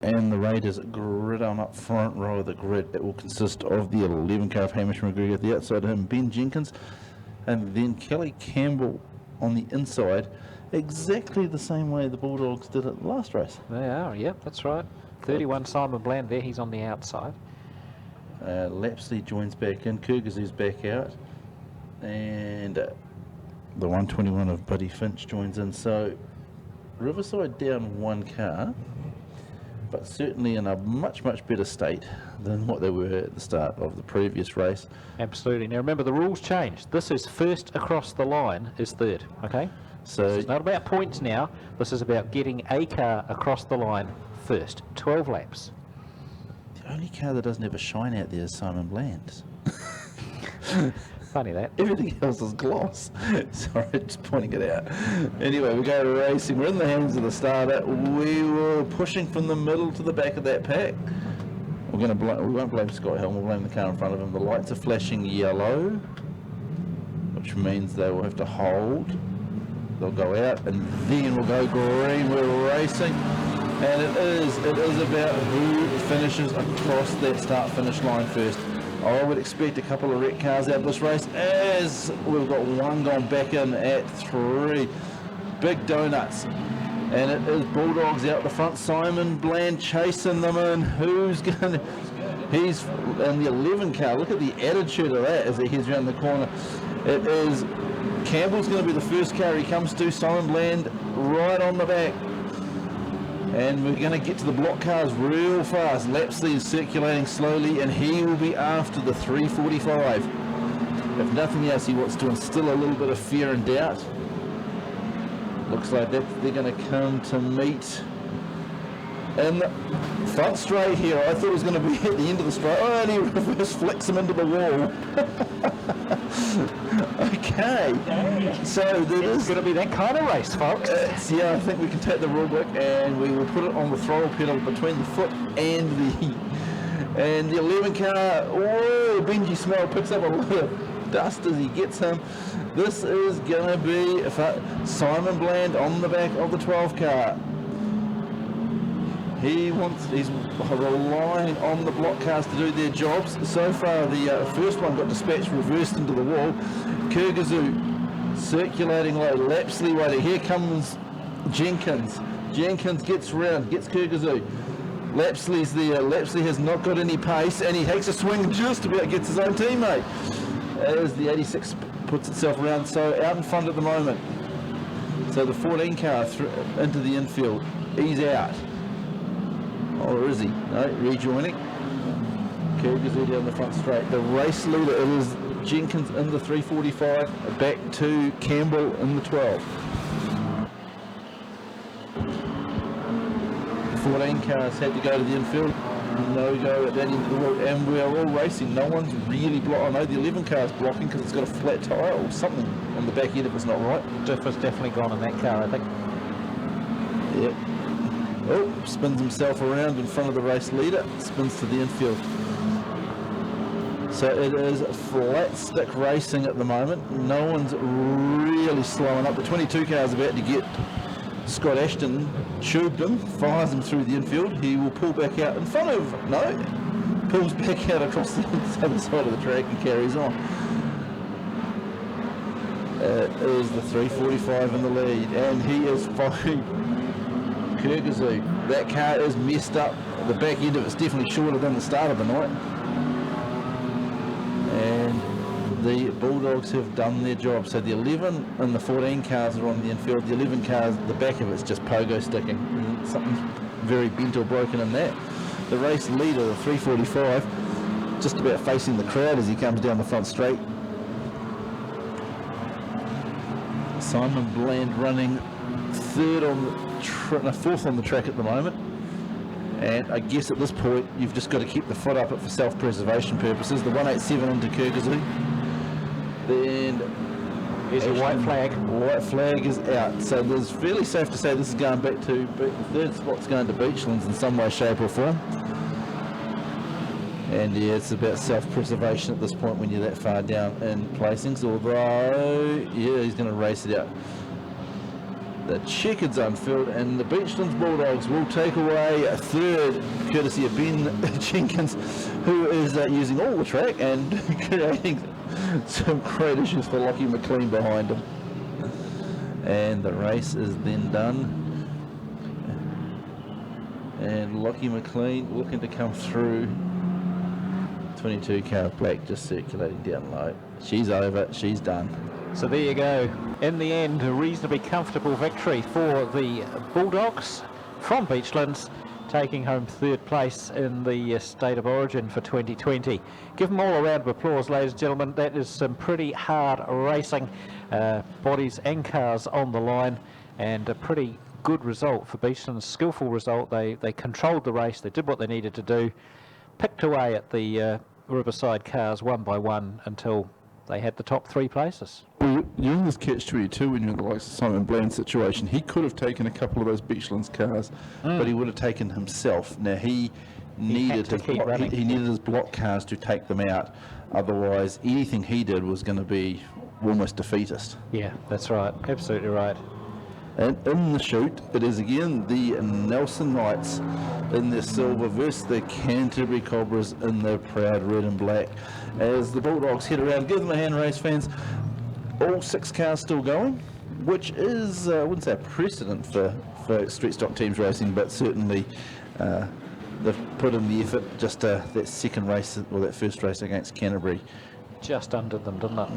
And the Raiders grid on up front row of the grid. It will consist of the 11 car of Hamish McGregor at the outside of him, Ben Jenkins, and then Kelly Campbell on the inside, exactly the same way the Bulldogs did it last race. They are, yep, that's right. 31 Simon Bland there, he's on the outside. Lapsley joins back in, Kyrgyz's back out, and the 121 of Buddy Finch joins in. So Riverside down one car, but certainly in a much, much better state than what they were at the start of the previous race. Absolutely. Now remember, the rules changed. This is first across the line is third, okay? So it's not about points now. This is about getting a car across the line first. 12 laps. The only car that doesn't have a shine out there is Simon Bland's. Funny that. Everything else is gloss. Sorry, just pointing it out. Anyway, we go to racing. We're in the hands of the starter. We were pushing from the middle to the back of that pack. We won't blame Scott Helm, we'll blame the car in front of him. The lights are flashing yellow, which means they will have to hold. They'll go out and then we'll go green. We're racing. And it is about who finishes across that start-finish line first. I would expect a couple of wreck cars out of this race, as we've got one gone back in at 3. Big donuts. And it is Bulldogs out the front. Simon Bland chasing them in. Who's going to... He's in the 11 car. Look at the attitude of that as he heads around the corner. It is... Campbell's going to be the first car he comes to. Simon Bland right on the back. And we're going to get to the block cars real fast. Lapsley is circulating slowly, and he will be after the 345. If nothing else, he wants to instill a little bit of fear and doubt. Looks like that they're going to come to meet in the front straight here. I thought it was going to be at the end of the straight. Oh, and he reverse flicks him into the wall. Okay, so it's going to be that kind of race, folks. Yeah, I think we can take the rule book and we will put it on the throttle pedal between the foot and the 11 car. Oh, Benji Smell picks up a lot of dust as he gets him. This is going to be Simon Bland on the back of the 12 car. He's relying on the block cars to do their jobs. So far, the first one got dispatched, reversed into the wall. Kyrgyzoo circulating low. Lapsley waiting. Here comes Jenkins. Jenkins gets round, gets Kyrgyzoo. Lapsley's there. Lapsley has not got any pace, and he takes a swing just about gets his own teammate. As the 86 puts itself around, so out in front at the moment. So the 14 car into the infield. He's out. Or is he? No, rejoining. Kyrgyzoo down the front straight. The race leader, it is Jenkins in the 345, back to Campbell in the 12. The 14 cars had to go to the infield. No go at that end of the road, and we are all racing. No one's really blocking. I know the 11 car's blocking because it's got a flat tyre or something on the back end if it's not right. Diff has definitely gone in that car, I think. Yep. Oh, spins himself around in front of the race leader, spins to the infield. So it is flat stick racing at the moment. No one's really slowing up. The 22 car's about to get Scott Ashton, tubed him, fires him through the infield. He will pull back out in front of, pulls back out across the other side of the track and carries on. It is the 345 in the lead, and he is following Kyrgyzoo. That car is messed up. The back end of it's definitely shorter than the start of the night. And the Bulldogs have done their job. So the 11 and the 14 cars are on the infield. The 11 cars, the back of it's just pogo sticking. Something's very bent or broken in that. The race leader, the 345, just about facing the crowd as he comes down the front straight. Simon Bland running fourth on the track at the moment, and I guess at this point you've just got to keep the foot up for self-preservation purposes. The 187 into Kyrgyzoo, then there's a white flag. White flag is out, so it's fairly safe to say this is going back to the third spot's going to Beachlands in some way, shape or form. And yeah, it's about self-preservation at this point when you're that far down in placings, although yeah, he's going to race it out. The checkered's unfilled, and the Beachlands Bulldogs will take away a third, courtesy of Ben Jenkins, who is using all the track and creating some great issues for Lockie McLean behind him. And the race is then done. And Lockie McLean looking to come through. 22 car black just circulating down low. She's over, she's done. So there you go. In the end, a reasonably comfortable victory for the Bulldogs from Beachlands, taking home third place in the State of Origin for 2020. Give them all a round of applause, ladies and gentlemen. That is some pretty hard racing, bodies and cars on the line, and a pretty good result for Beachlands. Skillful result. They controlled the race. They did what they needed to do. Picked away at the Riverside cars one by one until they had the top 3 places. Well, you're in this catch-22 when you're in the likes of Simon Bland situation. He could have taken a couple of those Beachlands cars, but he would have taken himself. Now he needed he needed his block cars to take them out. Otherwise, anything he did was going to be almost defeatist. Yeah, that's right. Absolutely right. And in the shoot, it is again the Nelson Knights in their silver versus the Canterbury Cobras in their proud red and black. As the Bulldogs head around, give them a hand, race fans. All 6 cars still going, which is, I wouldn't say a precedent for street stock teams racing, but certainly they've put in the effort. Just that second race, or that first race against Canterbury. Just under them, didn't it?